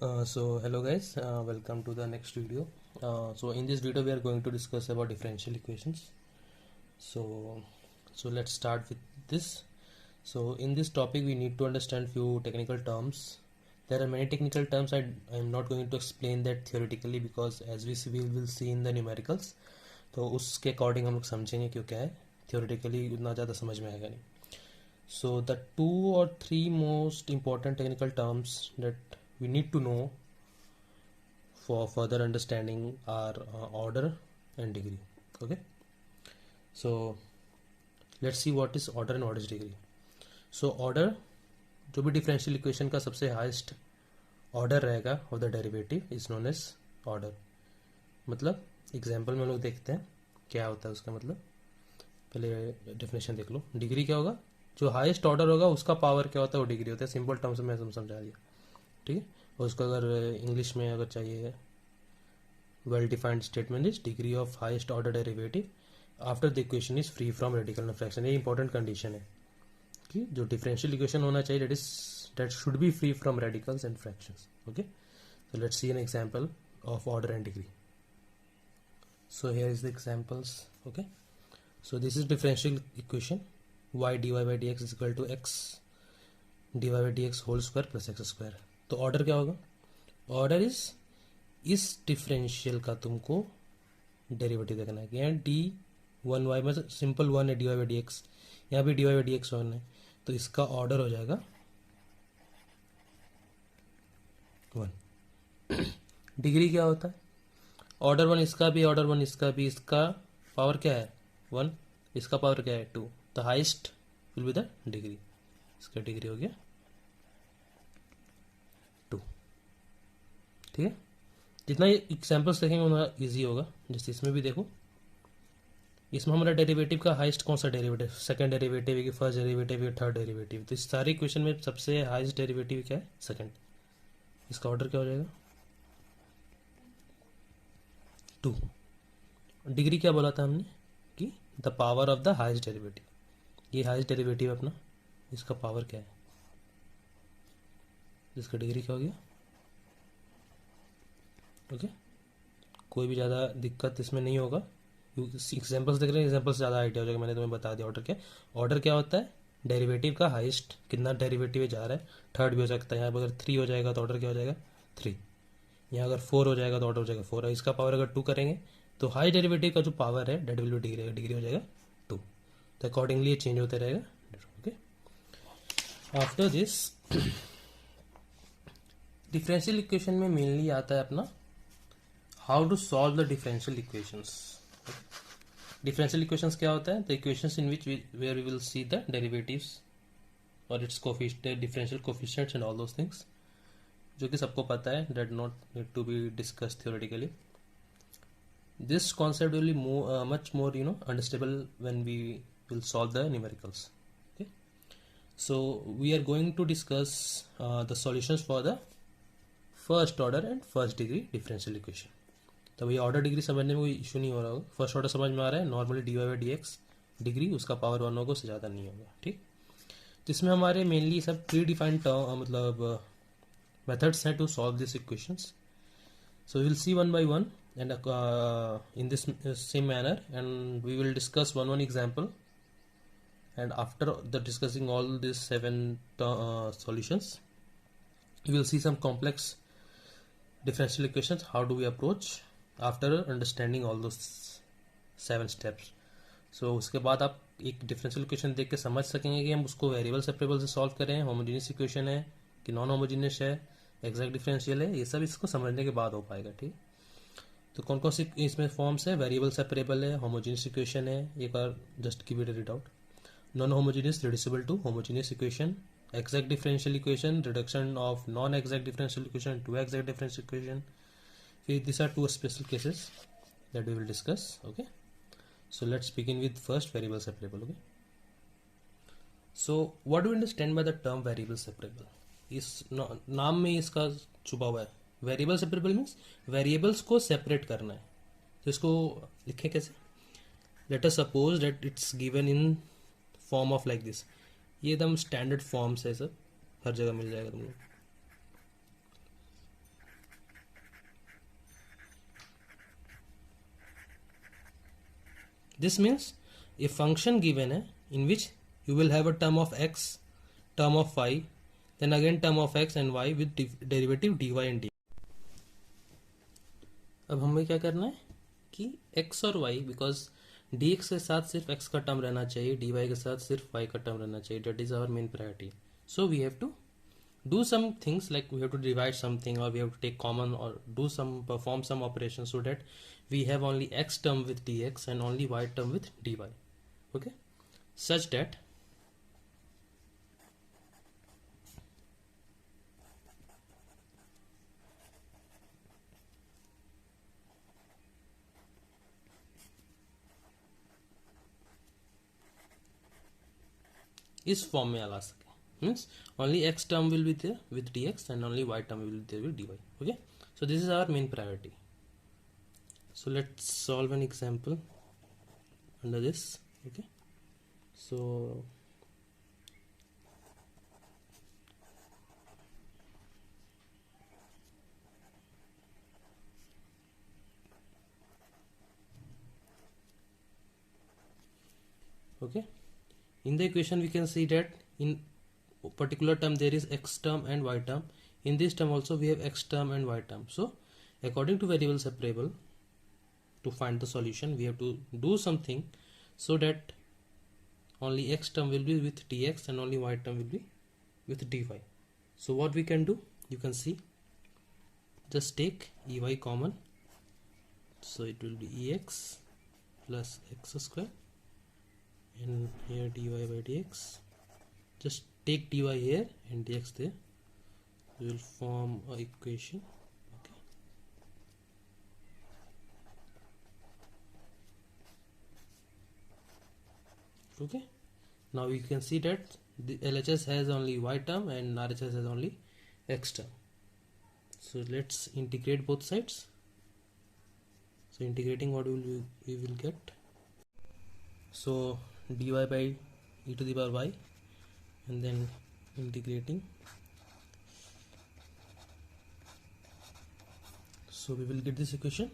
Hello guys, welcome to the next video. In this video we are going to discuss about differential equations. So let's start with this. So in this topic we need to understand few technical terms. There are many technical terms. I am not going to explain that theoretically because as we will see in the numericals. तो उसके according हम लोग समझेंगे क्यों क्या है, theoretically उतना ज़्यादा समझ में आएगा नहीं. So the 2 or 3 most important technical terms that we need to know for further understanding are order and degree. Okay, so let's see what is order and what is degree. So order, जो भी differential equation का सबसे highest order रहेगा of the derivative is known as order. मतलब example में लोग देखते हैं क्या होता है उसका मतलब. पहले डेफिनेशन देख लो. डिग्री क्या होगा, जो हाईएस्ट ऑर्डर होगा उसका पावर क्या होता है वो डिग्री होता है. सिंपल टर्म्स में हम समझा दिया. ठीक है, और उसको अगर इंग्लिश में अगर चाहिए, well defined statement is degree of highest order derivative after the equation is free from radical and fraction. ये इंपॉर्टेंट कंडीशन है कि जो डिफरेंशियल इक्वेशन होना चाहिए that should be free from radicals and fractions. Okay, so let's see an example of order and degree. So here is the examples. Okay, so this is differential equation y dy by dx is equal to x dy by dx whole square plus x square. तो order क्या होगा, order इस differential का तुमको derivative देखना है. यहाँ D one Y में सिंपल वन है, D Y by D X, यहाँ भी D Y by D X one है, तो इसका ऑर्डर हो जाएगा वन. डिग्री क्या होता है, ऑर्डर वन इसका भी, ऑर्डर वन इसका भी, इसका पावर क्या है वन, इसका पावर क्या है two. The highest will be the degree. इसका डिग्री हो गया टू. ठीक है, जितना ये एग्जाम्पल्स देखेंगे उतना ईजी होगा. जैसे इसमें भी देखो, इसमें हमारा डेरिवेटिव का हाईएस्ट कौन सा डेरिवेटिव, सेकंड डेरिवेटिव है कि फर्स्ट डेरिवेटिव है थर्ड डेरिवेटिव. तो इस सारे इक्वेशन में सबसे हाईएस्ट डेरिवेटिव क्या है, सेकंड. इसका ऑर्डर क्या हो जाएगा टू. डिग्री क्या बोला था हमने कि the power of the highest derivative. ये हाईएस्ट डेरिवेटिव अपना, इसका पावर क्या है, इसका डिग्री क्या हो गया. ओके, कोई भी ज़्यादा दिक्कत इसमें नहीं होगा. एग्जाम्पल्स देख रहे हैं, एग्जाम्पल्स ज़्यादा आइडिया हो जाएगा. मैंने तुम्हें बता दिया ऑर्डर क्या. ऑर्डर क्या होता है, डेरिवेटिव का हाईएस्ट कितना डेरिवेटिव जा रहा है, थर्ड भी हो सकता है. यहाँ पर अगर 3 हो जाएगा तो ऑर्डर क्या हो जाएगा 3. यहाँ अगर 4 हो जाएगा तो ऑर्डर हो जाएगा 4. इसका पावर अगर 2 करेंगे तो हाई डेरिवेटिव का जो पावर है that will be degree, degree हो जाएगा 2. तो अकॉर्डिंगली ये चेंज होते रहेगा. Okay, after this differential equation में मेनली आता है अपना how to solve the differential equations. Differential equations क्या होता है, the equations in which where we will see the derivatives और its coefficient, differential coefficients and all those things, जो कि सबको पता है, that not need to be discuss theoretically. This concept will be much more understandable when we will solve the numericals. Okay, so we are going to discuss the solutions for the first order and first degree differential equation. तो ये order degree समझने में कोई issue नहीं हो रहा होगा. First order समझ में आ रहा है, normally D Y by D X degree, उसका पावर वन होगा, उससे ज़्यादा नहीं होगा. ठीक, तो इसमें हमारे मेनली सब प्री डिफाइंड टर्म मतलब मेथड्स हैं to solve this equations. So will see one by one and in this same manner and we will discuss one example. And after the discussing all this 7 solutions we will see some complex differential equations. How do we approach after understanding all those 7 steps. So उसके बाद आप एक differential equation देख के समझ सकेंगे कि हम उसको वेरिएबल सेपरेबल से सॉल्व करें, होमोजेनियस इक्वेशन है कि नॉन होमोजेनियस है, एग्जैक्ट डिफरेंशियल है. ये सब इसको समझने के बाद हो पाएगा. ठीक, तो कौन कौन सी इसमें फॉर्म्स है, वेरिएबल सेपरेबल है, होमोजेनियस इक्वेशन है, एक बार just give it a read out. Non homogeneous reducible to homogeneous equation, exact differential equation, reduction of non-exact differential equation to exact differential equation. Okay, these are 2 special cases that we will discuss. Okay, so let's begin with first variable separable. Okay, so what do you understand by the term variable separable? इस नाम में इसका छुपा हुआ है. Variable separable means variables को separate करना है. तो इसको लिखें कैसे, let us suppose that it's given in form of like this. ये एकदम स्टैंडर्ड फॉर्म्स है, सब हर जगह मिल जाएगा तुम लोग. This means a function given है in which you will have a term of x, term of y, then again term of x and y with derivative dy and dx. अब हमें क्या करना है कि x और y, बिकॉज dx के साथ सिर्फ x का टर्म रहना चाहिए, dy के साथ सिर्फ y का टर्म रहना चाहिए. That is our main priority. So we have to do some things like we have to divide something, or we have to take common, or perform some operations, so that we have only x term with dx and only y term with dy. Okay, such that इस form में ला सके. Means only x term will be there with dx and only y term will be there with dy. Okay, so this is our main priority. So let's solve an example under this. Okay, so okay, in the equation we can see that in particular term there is x term and y term. In this term also we have x term and y term. So according to variable separable, to find the solution we have to do something so that only x term will be with dx and only y term will be with dy. So what we can do, you can see, just take ey common, so it will be ex plus x square, and here dy by dx. Just take dy here and dx there. We will form a equation. Okay, now you can see that the LHS has only y term and RHS has only x term. So let's integrate both sides. So integrating, what we will get? So dy by e to the power y, and then integrating, so we will get this equation.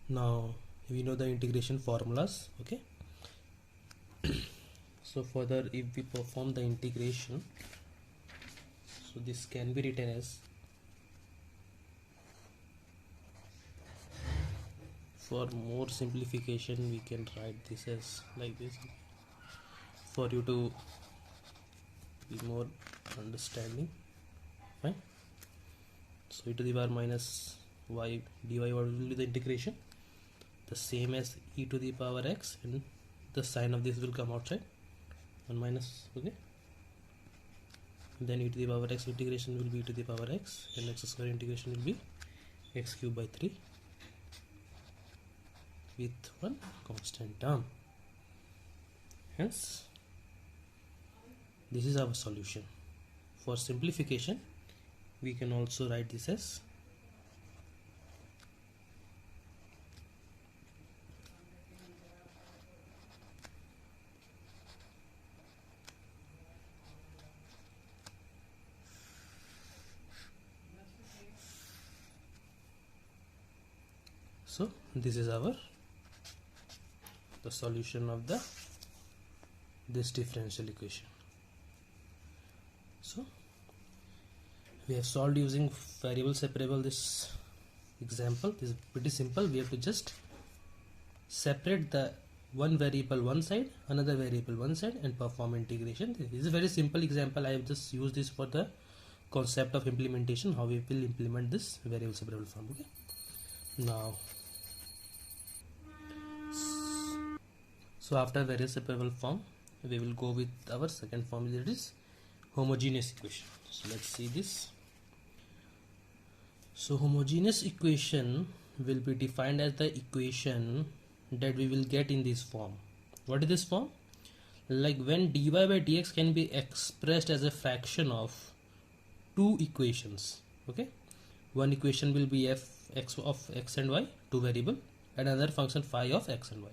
Now we know the integration formulas. Okay, so further if we perform the integration, so this can be written as, for more simplification we can write this as like this for you to be more understanding. Fine. So e to the power minus y dy, what will be the integration? The same as e to the power x, and the sign of this will come outside, 1 minus. Okay, then e to the power x integration will be e to the power x, and x square integration will be x cube by 3 with one constant term. Hence this is our solution. For simplification we can also write this as so this is our the solution of this differential equation. So we have solved using variable separable this example. This is pretty simple. We have to just separate the one variable one side, another variable one side, and perform integration. This is a very simple example. I have just used this for the concept of implementation, how we will implement this variable separable form. Okay, now so after variable separable form we will go with our second form, that is homogeneous equation. So let's see this. So homogeneous equation will be defined as the equation that we will get in this form. What is this form? Like when dy by dx can be expressed as a fraction of two equations. Okay, one equation will be f x of x and y, two variable, and another function phi of x and y.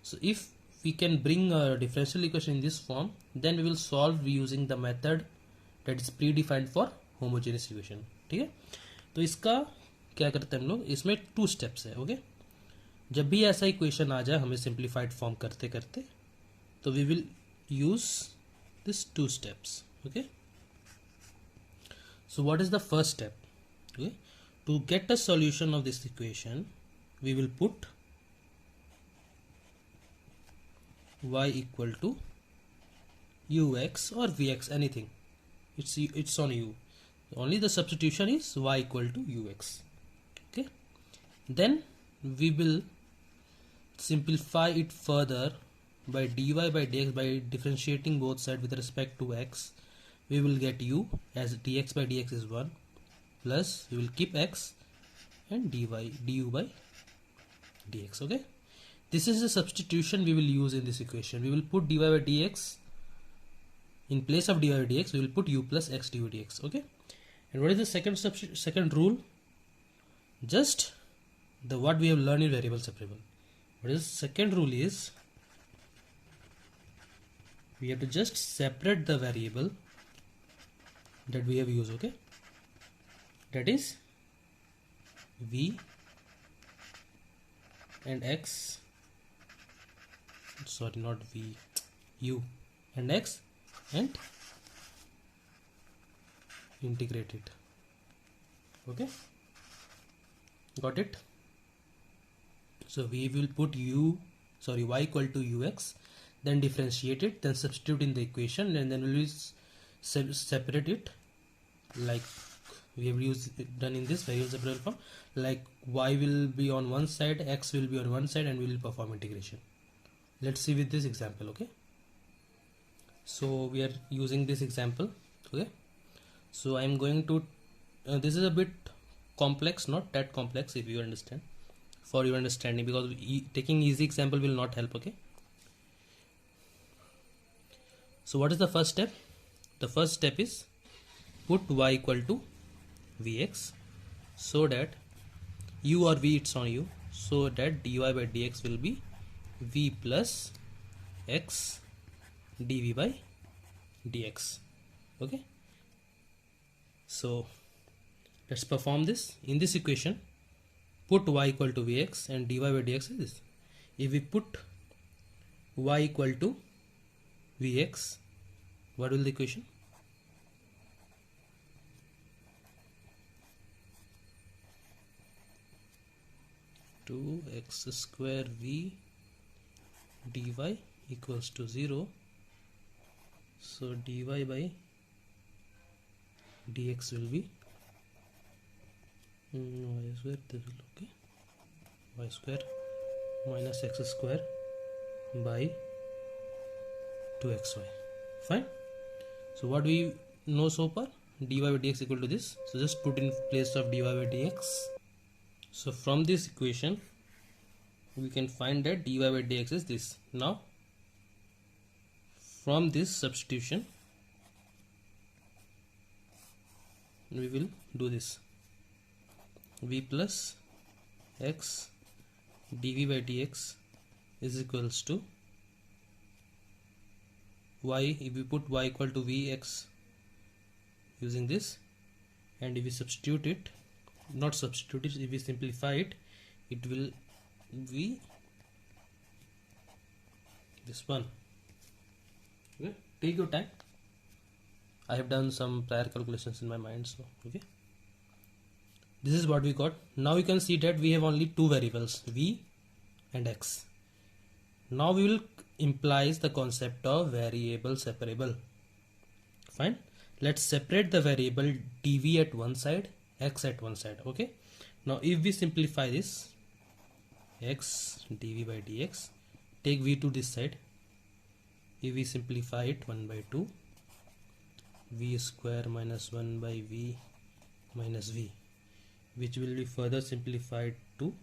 So if we can bring a differential equation in this form, then we will solve using the method that is predefined for homogeneous equation. ठीक है, तो इसका क्या करते हैं हम लोग, इसमें टू स्टेप्स है. ओके, जब भी ऐसा इक्वेशन आ जाए हमें सिंप्लीफाइड फॉर्म करते करते, तो we will use this 2 steps. Okay, so what is the first step? Okay, to get a solution of this equation, we will put y equal to ux or vx, anything. It's on you. Only the substitution is y equal to ux. Okay, then we will simplify it further by dy by dx. By differentiating both sides with respect to x, we will get u as dx by dx is 1, plus we will keep x and du by dx. Okay, this is the substitution we will use in this equation. We will put dy by dx in place of dy by dx. We will put u plus x du dx. Okay, and what is the second rule? Just the what we have learned in variable separable. What is the second rule is we have to just separate the variable that we have used. Okay, that is v and x, sorry, not v, u and x, and integrate it. Okay, got it? So we will put y equal to ux, then differentiate it, then substitute in the equation, and then we will separate it like we have done in this variable separable form. Like y will be on one side, x will be on one side, and we will perform integration. Let's see with this example. Okay, so we are using this example. Okay, so I am going to this is a bit complex, not that complex, if you understand, for your understanding, because taking easy example will not help. Okay, so what is the first step? The first step is put y equal to vx, so that u or v, it's on you, so that dy by dx will be v plus x dv by dx. Okay, so let's perform this. In this equation, put y equal to vx and dy by dx is this. If we put y equal to vx, what will the equation? To x square v dy equals to 0. So dy by dx will be y square, this will okay, y square minus x square by 2xy. Fine. So what we know so far? Dy by dx equal to this. So just put in place of dy by dx. So from this equation we can find that dy by dx is this. Now from this substitution we will do this. V plus x dv by dx is equals to y. If we put y equal to vx using this, and if we substitute it, not substitute it, if we simplify it, it will be this one. Okay, take your time. I have done some prior calculations in my mind, so okay, this is what we got. Now you can see that we have only two variables, v and x. Now we will implies the concept of variable separable. Fine, let's separate the variable dv at one side, x at one side. Okay, now if we simplify this, x dv by dx, take v to this side. If we simplify it, 1 by 2 v square minus 1 by v minus v, which will be further simplified to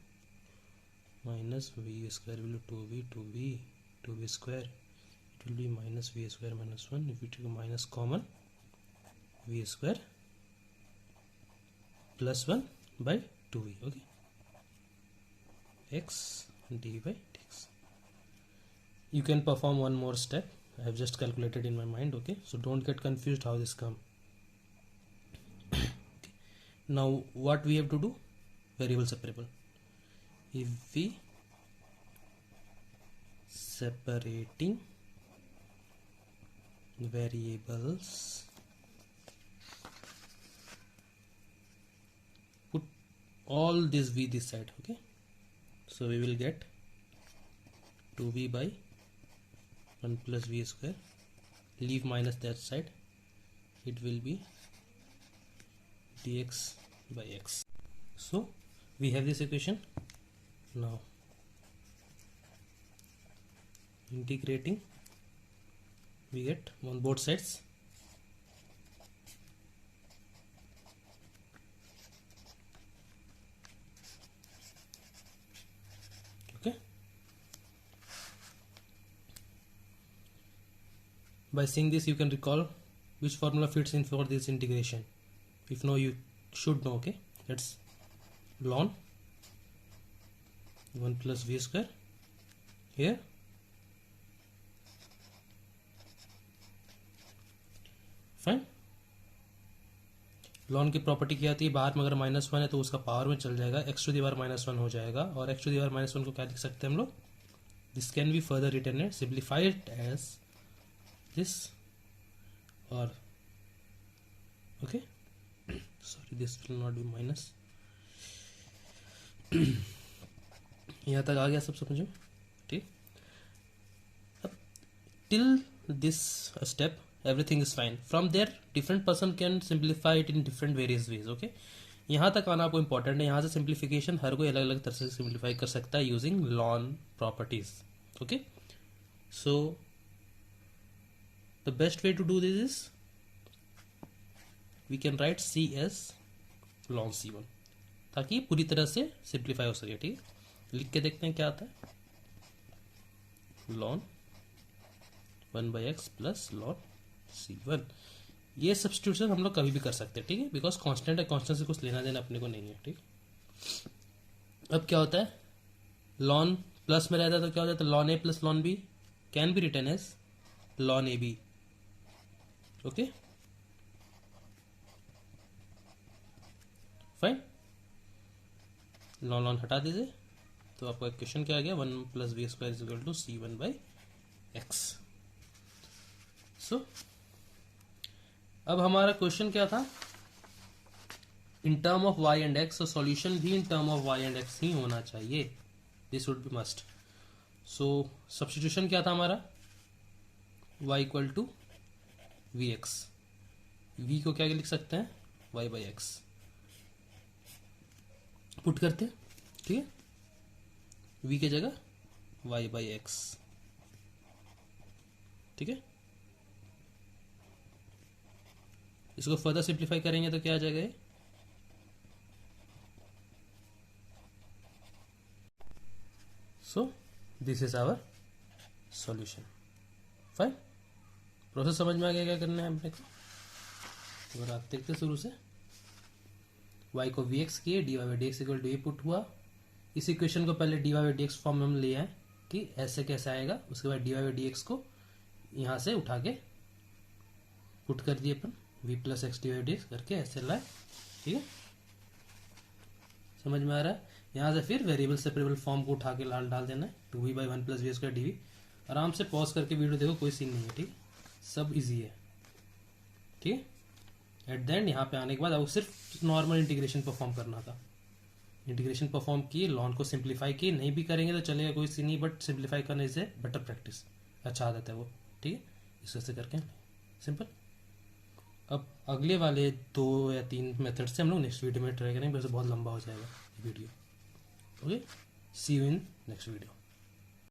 minus v square will be 2v square, it will be minus v square minus 1. If we take a minus common, v square plus 1 by 2v. Okay, x dv by dx. You can perform one more step. I have just calculated in my mind. Okay, so don't get confused how this come. Okay. Now what we have to do? Variable separable. If we separating variables, put all this v this side. Okay, so we will get 2v by 1 plus v square, leave minus that side, it will be dx by x. So we have this equation. Now integrating, we get on both sides okay. By seeing this you can recall which formula fits in for this integration. If no, you should know. Okay, that's ln 1 plus v square here, fine. Lawn की property क्या आती है, बाहर में अगर -1 है तो उसका पावर में चल जाएगा, x टू द पावर -1 हो जाएगा, और x टू द पावर -1 को क्या लिख सकते हैं हम लोग, this can be further written and simplified as this, और okay sorry this will not be minus. यहाँ तक आ गया सब समझो, ठीक. अब till this step everything is fine. From there different person can simplify it in different various ways. Okay, यहाँ तक आना आपको important है. यहाँ से simplification हर कोई अलग अलग तरह से simplify कर सकता है using ln properties. Okay, so the best way to do this is we can write c as ln c1 ताकि पूरी तरह से simplify हो सके. ठीक है, लिख के देखते हैं क्या आता है. ln 1/x plus ln c1. ये सब्स्टिट्यूशन हम लोग कभी भी कर सकते हैं, ठीक है, बिकॉज कांस्टेंट है, कांस्टेंट से कुछ लेना देना अपने को नहीं है. ठीक, अब क्या होता है, लॉन प्लस में रहता है तो क्या हो जाता है, ln A plus ln B can be written as ln A B. Okay fine, ln ln हटा दीजिए तो आपका इक्वेशन क्या आ गया, 1 plus we square is equal to c1 by x. So अब हमारा क्वेश्चन क्या था, in term of y and x, solution भी in term of y and x ही होना चाहिए, this would be must. So substitution क्या था हमारा, y equal to V X, v को क्या लिख सकते हैं, y बाई एक्स पुट करते हैं. ठीक है, v की जगह y बाई एक्स. ठीक है, इसको फर्दर सिंप्लीफाई करेंगे तो क्या आ जाएगा, so this is our solution. Fine, process समझ में आ गया क्या करना है अपने को. और आप देखते शुरू से, y को vx किए, dy by dx equal to A put हुआ. इस इक्वेशन को पहले dy बाई dx फॉर्म में हम ले आए कि ऐसे कैसे आएगा, उसके बाद dy बाई dx को यहाँ से उठा के पुट कर दिए अपन, v plus x d y करके ऐसे लाए. ठीक है, समझ में आ रहा है. यहाँ से फिर वेरिएबल सेपरेबल फॉर्म को उठा के डाल देना है, 2v by 1 plus we square d. आराम से पॉज करके वीडियो देखो, कोई सीन नहीं है. ठीक, सब इजी है. ठीक है, एट द एंड यहाँ पे आने के बाद आपको सिर्फ नॉर्मल इंटीग्रेशन परफॉर्म करना था. इंटीग्रेशन परफॉर्म किए, लॉन को सिंप्लीफाई किए, नहीं भी करेंगे तो चलेगा, कोई सीन नहीं, बट सिंप्लीफाई करने से बेटर प्रैक्टिस, अच्छा आदत है वो. ठीक है, इस वजह से करके सिंपल. अब अगले वाले 2 या 3 मेथड से हम लोग नेक्स्ट वीडियो में ट्राई करेंगे, वैसे बहुत लंबा हो जाएगा video. Okay, see you in next video.